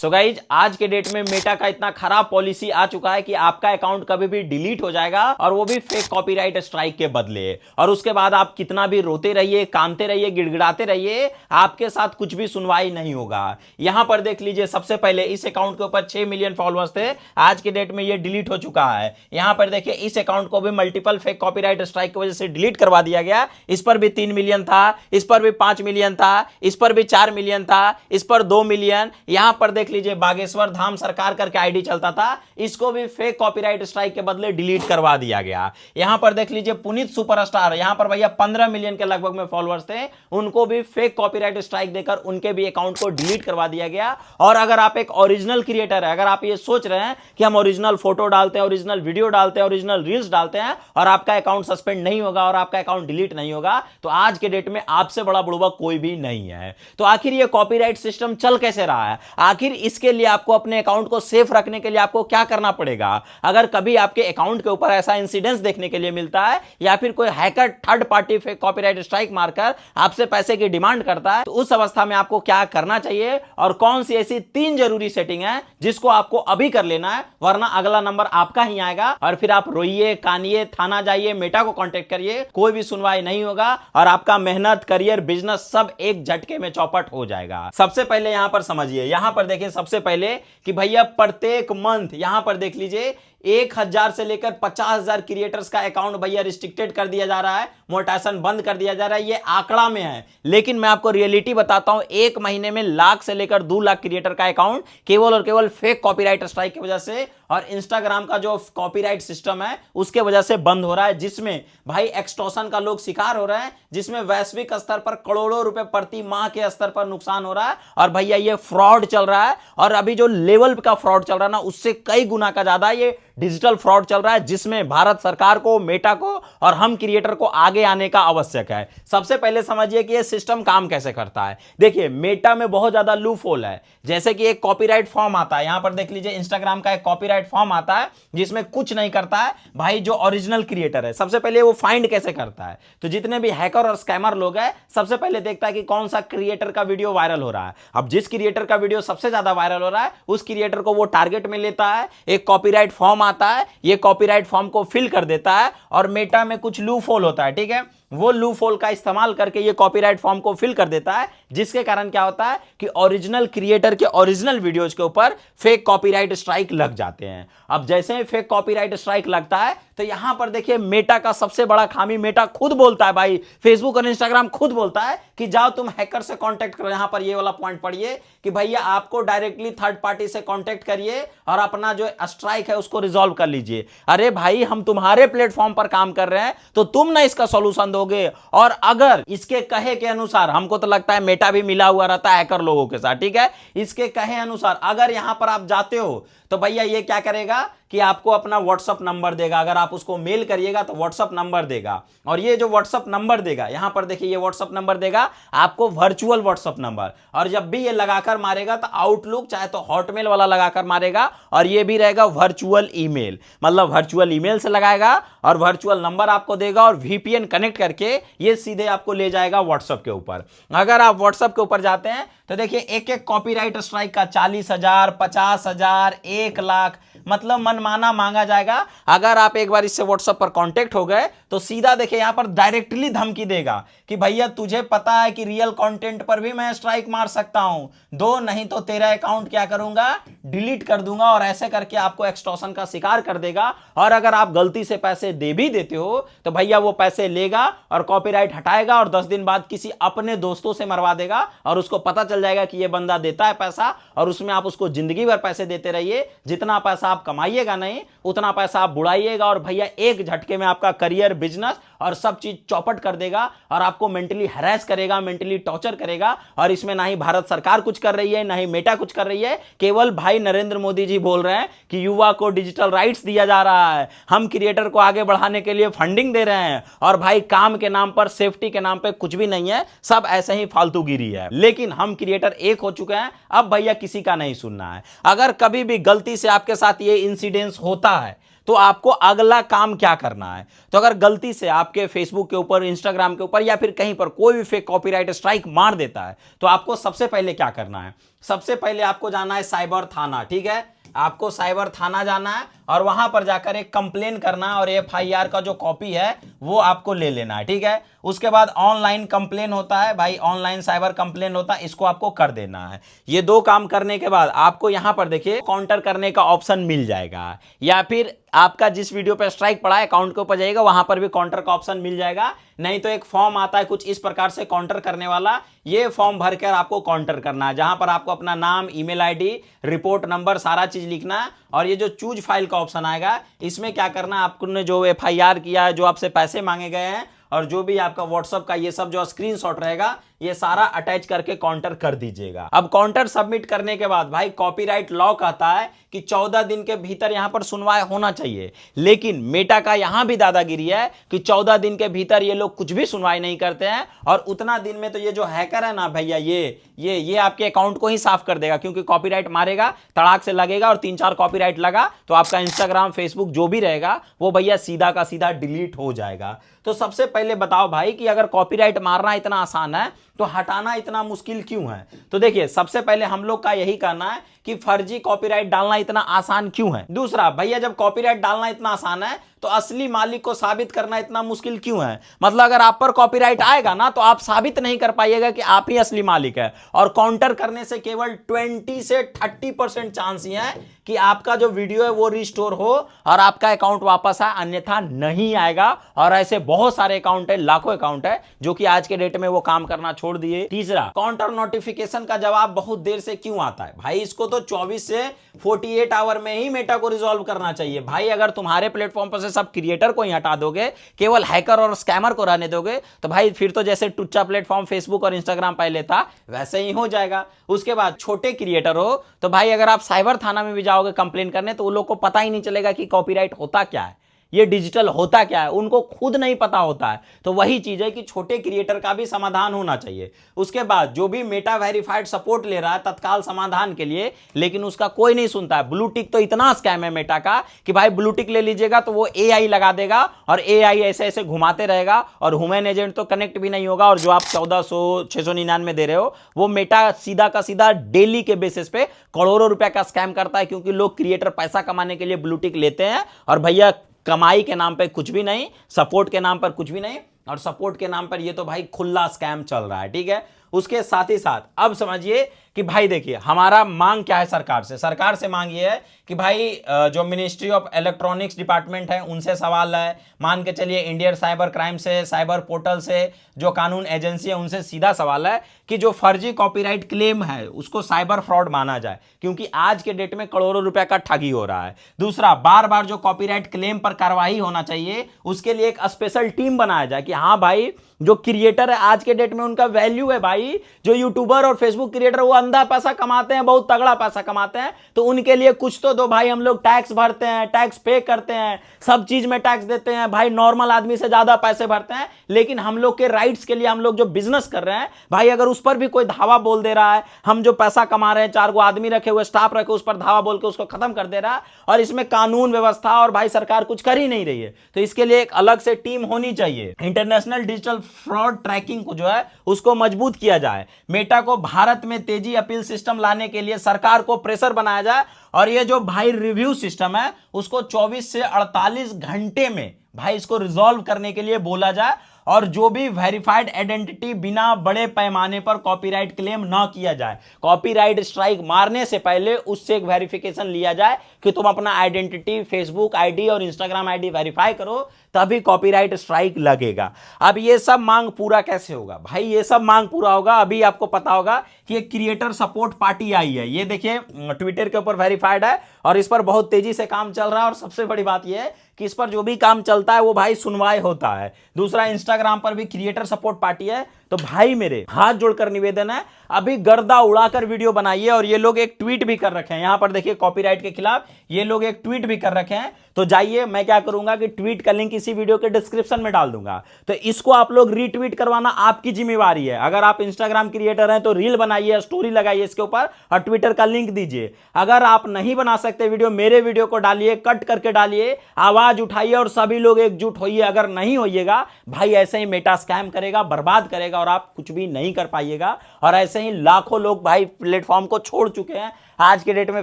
So guys आज के date में मेटा का इतना खराब पॉलिसी आ चुका है कि आपका अकाउंट कभी भी डिलीट हो जाएगा और वो भी फेक कॉपीराइट स्ट्राइक के बदले। और उसके बाद आप कितना भी रोते रहिए, कानते रहिए, गिड़गिड़ाते रहिए, आपके साथ कुछ भी सुनवाई नहीं होगा। यहां पर देख लीजिए, सबसे पहले इस अकाउंट के ऊपर 6 मिलियन फॉलोअर्स थे, आज के डेट में ये डिलीट हो चुका है। यहां पर देखिए इस अकाउंट को भी मल्टीपल फेक कॉपीराइट स्ट्राइक की वजह से डिलीट करवा दिया गया। इस पर भी 3 मिलियन था, इस पर भी 5 मिलियन था, इस पर भी 4 मिलियन था, इस पर 2 मिलियन। यहां पर देख लीजिए बागेश्वर धाम सरकार करके आईडी चलता था, इसको भी फेक कॉपीराइट स्ट्राइक के बदले डिलीट करवा दिया गया। यहां पर देख लीजिए पुनीत सुपरस्टार, यहां पर भैया 15 मिलियन के लगभग में फॉलोअर्स थे, उनको भी फेक कॉपीराइट स्ट्राइक देकर उनके भी अकाउंट को डिलीट करवा दिया गया। और अगर आप एक ओरिजिनल क्रिएटर है, अगर आप ये सोच रहे हैं कि हम ओरिजिनल फोटो डालते हैं, ओरिजिनल वीडियो डालते हैं, ओरिजिनल रील्स डालते हैं और आपका अकाउंट सस्पेंड नहीं होगा और आपका अकाउंट डिलीट नहीं होगा, तो आज के डेट में आपसे बड़ा बुड़बक कोई भी नहीं है। तो आखिर ये कॉपीराइट सिस्टम चल कैसे रहा है? आखिर इसके लिए आपको अपने अकाउंट को सेफ रखने के लिए आपको क्या करना पड़ेगा? अगर कभी आपके अकाउंट के ऊपर ऐसा इंसिडेंस देखने के लिए मिलता है या फिर कोई hacker third party fake copyright strike मारकर आपसे पैसे की डिमांड करता है, तो उस अवस्था में आपको क्या करना चाहिए और कौन सी ऐसी 3 जरूरी सेटिंग है जिसको आपको अभी कर लेना है, वरना अगला नंबर आपका ही आएगा और फिर आप रोइए, कानिए, थाना जाइए, मेटा को कांटेक्ट करिए, कोई भी सुनवाई नहीं होगा और आपका मेहनत, करियर, बिजनेस सब एक झटके में चौपट हो जाएगा। सबसे पहले यहां पर समझिए, यहां पर देखिए सबसे पहले कि भैया प्रत्येक मंथ यहां पर देख लीजिए 1000 से लेकर 50,000 क्रिएटर्स का अकाउंट भैया रिस्ट्रिक्टेड कर दिया जा रहा है, मोनेटाइजेशन बंद कर दिया जा रहा है। ये आंकड़ा में है, लेकिन मैं आपको रियलिटी बताता हूं, एक महीने में लाख से लेकर 2 लाख क्रिएटर का अकाउंट केवल और केवल फेक कॉपीराइट स्ट्राइक की वजह से और इंस्टाग्राम का जो कॉपीराइट सिस्टम है उसके वजह से बंद हो रहा है, जिसमें भाई एक्सटॉर्शन का लोग शिकार हो रहे हैं, जिसमें वैश्विक स्तर पर करोड़ों रुपए प्रति माह के स्तर पर नुकसान हो रहा है। और भैया ये फ्रॉड चल रहा है और अभी जो लेवल का फ्रॉड चल रहा है ना, उससे कई गुना का ज्यादा ये डिजिटल फ्रॉड चल रहा है, जिसमें भारत सरकार को, मेटा को और हम क्रिएटर को आगे आने का आवश्यक है। सबसे पहले समझिए कि ये सिस्टम काम कैसे करता है। देखिए मेटा में बहुत ज्यादा लूप होल है, जैसे कि एक कॉपीराइट फॉर्म आता है, यहां पर देख लीजिए इंस्टाग्राम का एक कॉपीराइट फॉर्म आता है जिसमें कुछ नहीं करता है भाई जो ओरिजिनल क्रिएटर है। सबसे पहले वो फाइंड कैसे करता है, तो जितने भी हैकर और स्कैमर लोग हैं सबसे पहले देखता है कि कौन सा क्रिएटर का वीडियो वायरल हो रहा है। अब जिस क्रिएटर का वीडियो सबसे ज्यादा वायरल हो रहा है उस क्रिएटर को वो टारगेट में लेता है, एक कॉपीराइट फॉर्म आता है, ये कॉपीराइट फॉर्म को फिल कर देता है और मेटा में कुछ लूप होल होता है, ठीक है, वो लूप होल का इस्तेमाल करके ये कॉपीराइट फॉर्म को फिल कर देता है, जिसके कारण क्या होता है कि ओरिजिनल क्रिएटर के ओरिजिनल वीडियोज के ऊपर फेक कॉपीराइट स्ट्राइक लग जाते हैं। अब जैसे ही फेक कॉपीराइट स्ट्राइक लगता है तो यहां पर देखिए मेटा का सबसे बड़ा खामी, मेटा खुद बोलता है भाई, फेसबुक और इंस्टाग्राम खुद बोलता है कि जाओ तुम हैकर से कांटेक्ट करो। यहां पर ये वाला पॉइंट पढ़िए कि भैया आपको डायरेक्टली थर्ड पार्टी से कांटेक्ट करिए और अपना जो स्ट्राइक है उसको रिजॉल्व कर लीजिए। अरे भाई हम तुम्हारे प्लेटफॉर्म पर काम कर रहे हैं तो तुम ना इसका सॉल्यूशन दोगे। और अगर इसके कहे के अनुसार, हमको तो लगता है मेटा भी मिला हुआ रहता है हैकर लोगों के साथ, ठीक है, इसके कहे अनुसार अगर यहां पर आप जाते हो तो भैया ये क्या करेगा कि आपको अपना व्हाट्सएप नंबर देगा, अगर आप उसको मेल करिएगा तो व्हाट्सएप नंबर देगा। और ये जो व्हाट्सएप नंबर देगा, यहां पर देखिए ये व्हाट्सएप नंबर देगा आपको, वर्चुअल व्हाट्सएप नंबर, और जब भी ये लगाकर मारेगा तो आउटलुक चाहे तो हॉटमेल वाला लगाकर मारेगा और ये भी रहेगा वर्चुअल ईमेल, मतलब वर्चुअल ईमेल से लगाएगा और वर्चुअल नंबर आपको देगा और VPN कनेक्ट करके ये सीधे आपको ले जाएगा व्हाट्सएप के ऊपर। अगर आप व्हाट्सएप के ऊपर जाते हैं तो देखिए एक एक कॉपीराइट स्ट्राइक का 40,000, 50,000, 1 लाख मतलब मनमाना मांगा जाएगा। अगर आप एक बार इससे व्हाट्सएप पर कांटेक्ट हो गए तो सीधा देखिए यहां पर डायरेक्टली धमकी देगा कि भैया तुझे पता है कि रियल कंटेंट पर भी मैं स्ट्राइक मार सकता हूं, दो नहीं तो तेरा अकाउंट क्या करूंगा, डिलीट कर दूंगा। और ऐसे करके आपको एक्सटॉर्शन का शिकार कर देगा। और अगर आप गलती से पैसे दे भी देते हो तो भैया वो पैसे लेगा और कॉपीराइट हटाएगा और 10 दिन बाद किसी अपने दोस्तों से मरवा देगा और उसको पता चल जाएगा कि ये बंदा देता है पैसा, और उसमें आप उसको जिंदगी भर पैसे देते रहिए। जितना पैसा आप कमाइएगा नहीं उतना पैसा आप बुड़ाइएगा और भैया एक झटके में आपका करियर, बिजनेस और सब चीज चौपट कर देगा और आपको मेंटली हैरेस करेगा, मेंटली टॉर्चर करेगा। और इसमें ना ही भारत सरकार कुछ कर रही है, ना ही मेटा कुछ कर रही है, केवल भाई नरेंद्र मोदी जी बोल रहे हैं कि युवा को डिजिटल राइट्स दिया जा रहा है, हम क्रिएटर को आगे बढ़ाने के लिए फंडिंग दे रहे हैं। और भाई काम के नाम पर, सेफ्टी के नाम पर कुछ भी नहीं है, सब ऐसे ही फालतूगिरी है। लेकिन हम क्रिएटर एक हो चुके हैं, अब भैया किसी का नहीं सुनना है। अगर कभी भी गलती से आपके साथ ये इंसिडेंस होता है तो आपको अगला काम क्या करना है। तो अगर गलती से आपके फेसबुक के ऊपर, इंस्टाग्राम के ऊपर या फिर कहीं पर कोई भी फेक कॉपीराइट स्ट्राइक मार देता है, तो आपको सबसे पहले क्या करना है, सबसे पहले आपको जाना है साइबर थाना। ठीक है, आपको साइबर थाना जाना है और वहां पर जाकर एक कंप्लेन करना है और एफआईआर का जो कॉपी है वो आपको ले लेना है। ठीक है, उसके बाद ऑनलाइन कंप्लेन होता है भाई, ऑनलाइन साइबर कंप्लेन होता है, इसको आपको कर देना है। ये दो काम करने के बाद आपको यहां पर देखिए काउंटर करने का ऑप्शन मिल जाएगा, या फिर आपका जिस वीडियो पे स्ट्राइक पड़ा है अकाउंट के ऊपर जाइएगा, वहां पर भी काउंटर का ऑप्शन मिल जाएगा। नहीं तो एक फॉर्म आता है कुछ इस प्रकार से काउंटर करने वाला, ये फॉर्म भरकर आपको काउंटर करना है, जहां पर आपको अपना नाम, ईमेल आईडी, रिपोर्ट नंबर, सारा चीज लिखना है। और ये जो चूज फाइल का ऑप्शन आएगा, इसमें क्या करना है, आपने जो एफआईआर किया है, जो आपसे पैसे मांगे गए हैं और जो भी आपका व्हाट्सएप का ये सब जो स्क्रीनशॉट रहेगा, ये सारा अटैच करके काउंटर कर दीजिएगा। अब काउंटर सबमिट करने के बाद भाई कॉपीराइट लॉ कहता है कि 14 दिन के भीतर यहां पर सुनवाई होना चाहिए, लेकिन मेटा का यहां भी दादागिरी है कि 14 दिन के भीतर ये लोग कुछ भी सुनवाई नहीं करते हैं। और उतना दिन में तो ये जो हैकर है ना भैया, ये आपके अकाउंट को ही साफ कर देगा, क्योंकि कॉपीराइट मारेगा, तड़ाक से लगेगा और 3-4 कॉपीराइट लगा तो आपका इंस्टाग्राम, फेसबुक जो भी रहेगा वो भैया सीधा का सीधा डिलीट हो जाएगा। तो सबसे पहले बताओ भाई कि अगर कॉपीराइट मारना इतना आसान है तो हटाना इतना मुश्किल क्यों है। तो देखिए, सबसे पहले हम लोग का यही कहना है कि फर्जी कॉपीराइट डालना इतना आसान क्यों है। दूसरा, भैया जब कॉपीराइट डालना इतना आसान है तो असली मालिक को साबित करना इतना मुश्किल क्यों है। मतलब अगर आप पर कॉपीराइट आएगा ना तो आप साबित नहीं कर पाइएगा कि आप ही असली मालिक है, और काउंटर करने से केवल 20 से 30% चांस ही है कि आपका जो वीडियो है वो रिस्टोर हो और आपका अकाउंट वापस आए, अन्यथा नहीं आएगा। और ऐसे बहुत सारे अकाउंट है, लाखों अकाउंट है जो कि आज के डेट में वो काम करना छोड़ दिए। तीसरा, काउंटर नोटिफिकेशन का जवाब बहुत देर से क्यों आता है भाई, इसको तो 24 से 48 आवर में ही मेटा को रिजॉल्व करना चाहिए भाई। अगर तुम्हारे प्लेटफॉर्म पर से सब क्रिएटर को ही हटा दोगे, केवल हैकर और स्कैमर को रहने दोगे, तो भाई फिर तो जैसे टुच्चा प्लेटफॉर्म फेसबुक और इंस्टाग्राम पहले था वैसे ही हो जाएगा। उसके बाद छोटे क्रिएटर हो तो भाई अगर आप साइबर थाना में भी जाओगे कंप्लेन करने तो उन लोग को पता ही नहीं चलेगा कि कॉपीराइट होता क्या है, ये डिजिटल होता क्या है, उनको खुद नहीं पता होता है। तो वही चीज है कि छोटे क्रिएटर का भी समाधान होना चाहिए। उसके बाद जो भी मेटा वेरीफाइड सपोर्ट ले रहा है तत्काल समाधान के लिए, लेकिन उसका कोई नहीं सुनता है। ब्लू टिक तो इतना स्कैम है मेटा का कि भाई ब्लू टिक ले लीजिएगा तो वो एआई लगा देगा और एआई ऐसे ऐसे घुमाते रहेगा और ह्यूमन एजेंट तो कनेक्ट भी नहीं होगा। और जो आप 1400-699 दे रहे हो वो मेटा सीधा का सीधा डेली के बेसिस पे करोड़ों रुपए का स्कैम करता है, क्योंकि लोग क्रिएटर पैसा कमाने के लिए ब्लू टिक लेते हैं और भैया कमाई के नाम पे कुछ भी नहीं, सपोर्ट के नाम पर कुछ भी नहीं, और सपोर्ट के नाम पर ये तो भाई खुला स्कैम चल रहा है। ठीक है, उसके साथ ही साथ अब समझिए कि भाई देखिए हमारा मांग क्या है सरकार से मांग ये है कि भाई जो मिनिस्ट्री ऑफ इलेक्ट्रॉनिक्स डिपार्टमेंट है उनसे सवाल है, मान के चलिए इंडियन साइबर क्राइम से, साइबर पोर्टल से, जो कानून एजेंसी है उनसे सीधा सवाल है कि जो फर्जी कॉपीराइट क्लेम है उसको साइबर फ्रॉड माना जाए, क्योंकि आज के डेट में करोड़ों रुपए का ठगी हो रहा है। दूसरा, बार बार जो कॉपीराइट क्लेम पर कार्रवाई होना चाहिए उसके लिए एक स्पेशल टीम बनाया जाए कि हाँ भाई जो क्रिएटर है आज के डेट में उनका वैल्यू है भाई, जो यूट्यूबर और फेसबुक क्रिएटर वो अंधा पैसा कमाते हैं, बहुत तगड़ा पैसा कमाते हैं, तो उनके लिए कुछ तो दो भाई। हम लोग टैक्स भरते हैं, टैक्स पे करते हैं, सब चीज में टैक्स देते हैं भाई, नॉर्मल आदमी से ज्यादा पैसे भरते हैं, लेकिन हम लोग के राइट्स के लिए हम लोग जो बिजनेस कर रहे हैं भाई, अगर उस पर भी कोई धावा बोल दे रहा है, हम जो पैसा कमा रहे हैं, 4 गो आदमी रखे हुए, स्टाफ रखे, उस पर धावा बोल के उसको खत्म कर दे रहा है, और इसमें कानून व्यवस्था और भाई सरकार कुछ कर ही नहीं रही है, तो इसके लिए एक अलग से टीम होनी चाहिए। इंटरनेशनल डिजिटल फ्रॉड ट्रैकिंग को जो है उसको मजबूत किया जाए। मेटा को भारत में तेजी अपील सिस्टम लाने के लिए सरकार को प्रेशर बनाया जाए, और ये जो भाई रिव्यू सिस्टम है उसको 24 से 48 घंटे में भाई इसको रिजॉल्व करने के लिए बोला जाए, और जो भी वेरीफाइड आइडेंटिटी बिना बड़े पैमाने पर कॉपीराइट क्लेम ना किया जाए। कॉपीराइट स्ट्राइक मारने से पहले उससे एक वेरिफिकेशन लिया जाए कि तुम अपना आइडेंटिटी, फेसबुक आईडी और इंस्टाग्राम आईडी वेरीफाई करो, तभी कॉपीराइट स्ट्राइक लगेगा। अब ये सब मांग पूरा कैसे होगा भाई, ये सब मांग पूरा होगा, अभी आपको पता होगा कि एक क्रिएटर सपोर्ट पार्टी आई है, ये देखिए ट्विटर के ऊपर वेरीफाइड है और इस पर बहुत तेजी से काम चल रहा है, और सबसे बड़ी बात यह है कि इस पर जो भी काम चलता है वो भाई सुनवाई होता है। दूसरा, इंस्टाग्राम पर भी क्रिएटर सपोर्ट पार्टी है, तो भाई मेरे हाथ जोड़कर निवेदन है, अभी गर्दा उड़ाकर वीडियो बनाइए। और ये लोग एक ट्वीट भी कर रखे हैं, यहां पर देखिए कॉपीराइट के खिलाफ ये लोग एक ट्वीट भी कर रखे हैं। तो जाइए, मैं क्या करूंगा कि ट्वीट का लिंक इसी वीडियो के डिस्क्रिप्शन में डाल दूंगा, तो इसको आप लोग रीट्वीट करवाना आपकी जिम्मेवारी है। अगर आप इंस्टाग्राम क्रिएटर हैं तो रील बनाइए, स्टोरी लगाइए इसके ऊपर और ट्विटर का लिंक दीजिए। अगर आप नहीं बना सकते वीडियो, मेरे वीडियो को डालिए, कट करके डालिए, आवाज उठाइए और सभी लोग एकजुट होइए। अगर नहीं होइएगा भाई, ऐसे ही मेटा स्कैम करेगा, बर्बाद करेगा और आप कुछ भी नहीं कर पाइएगा। और ऐसे ही लाखों लोग भाई प्लेटफॉर्म को छोड़ चुके हैं, आज के डेट में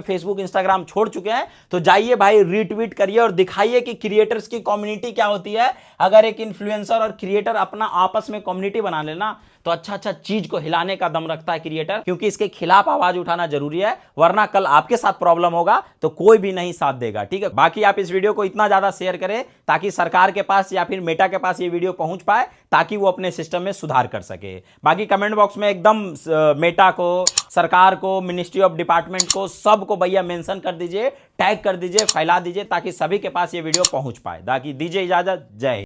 फेसबुक इंस्टाग्राम छोड़ चुके हैं। तो जाइए भाई, रीट्वीट करिए और दिखाइए कि क्रिएटर्स की कम्युनिटी क्या होती है। अगर एक इन्फ्लुएंसर और क्रिएटर अपना आपस में कम्युनिटी बना लेना तो अच्छा अच्छा चीज को हिलाने का दम रखता है क्रिएटर, क्योंकि इसके खिलाफ आवाज उठाना जरूरी है, वरना कल आपके साथ प्रॉब्लम होगा तो कोई भी नहीं साथ देगा। ठीक है, बाकी आप इस वीडियो को इतना ज्यादा शेयर करें ताकि सरकार के पास या फिर मेटा के पास ये वीडियो पहुंच पाए, ताकि वो अपने सिस्टम में सुधार कर सके। बाकी कमेंट बॉक्स में एकदम मेटा को, सरकार को, मिनिस्ट्री ऑफ डिपार्टमेंट को, सबको भैया मेंशन कर दीजिए, टैग कर दीजिए, फैला दीजिए, ताकि सभी के पास ये वीडियो पहुंच पाए। ताकि दीजिए इजाजत, जय हिंद।